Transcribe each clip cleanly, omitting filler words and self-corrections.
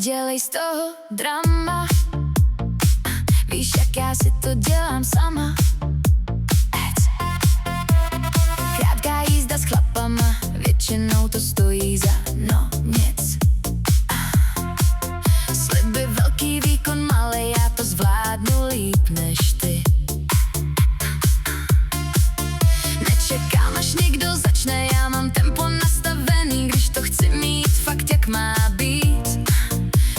Nedělej z toho drama, víš, jak já si to dělám sama. Krátká jízda s chlapama, většinou to stojí za no nic. Sliby velký, výkon malej, já to zvládnu líp než ty. Nečekám, až někdo začne, já mám tempo nastavený, když to chci mít fakt jak má být.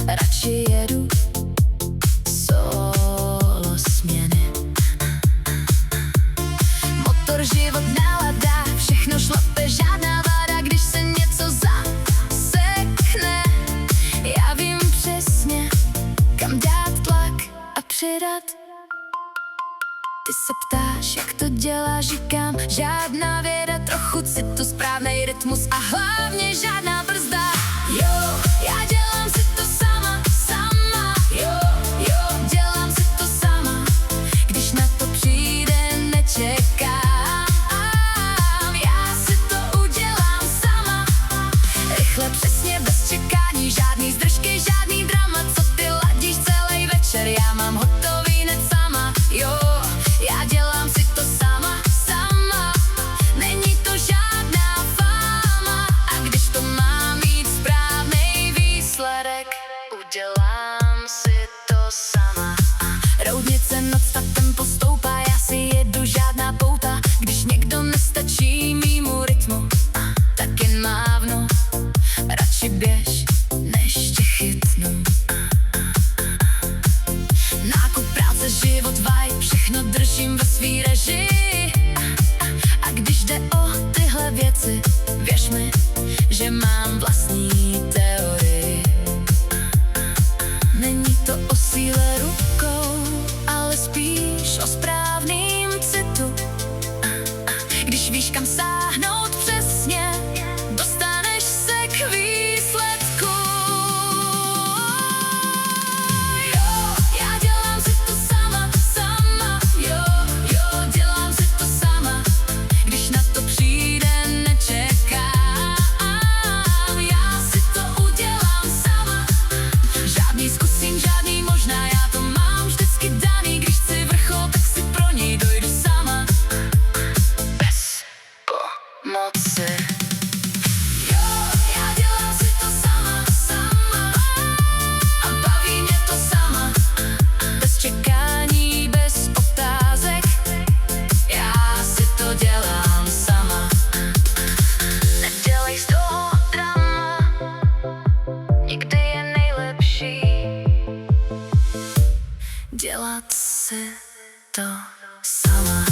Radši jedu solo směny. Motor, život, nálada, všechno šlape, žádná váda, když se něco zasekne. Já vím přesně, kam dát tlak a přidat. Ty se ptáš, jak to dělá, říkám, žádná věda, trochu citu, správnej rytmus a hlavně žádná brzda. Jo, já dělám si to sama, sama. Jo, jo, dělám si to sama, když na to přijde, nečekám. Já si to udělám sama, rychle, přesně, bez čekání, žádný zdržky, žádný drama. Co ty ladíš celý večer, já mám hotový hned sama. Jo, já dělám si to sama, sama, není to žádná fáma. A když to má mít správnej výsledek, udělám si to sama. Roudnice nad tempo stoupá, já si jedu, žádná pouta. Když někdo nestačí mýmu rytmu, tak jen mávnu, radši běž, než tě chytnu. Nákup, práce, život, vibe, všechno držím ve svý režii. A když jde o tyhle věci, věř mi, že mám vlastní teorii. Není to o síle rukou, ale spíš o správným citu. Když víš, kam sáhnout přesně, dostaneš se k výsledku. Jo, já dělám si to sama, sama. Jo, jo, dělám si to sama, když na to přijde, nečekám. Já si to udělám sama, žádný zkusím, žádný možná, já to mám vždycky daný. Když chci vrchol, tak si pro něj dojdu sama, bez pomoci. Jo, já dělám si to sama, sama. A baví mě to sama, bez čekání, bez otázek. Já si to dělám sama. Nedělej z toho drama, nikdy je nejlepší dělat si to sama.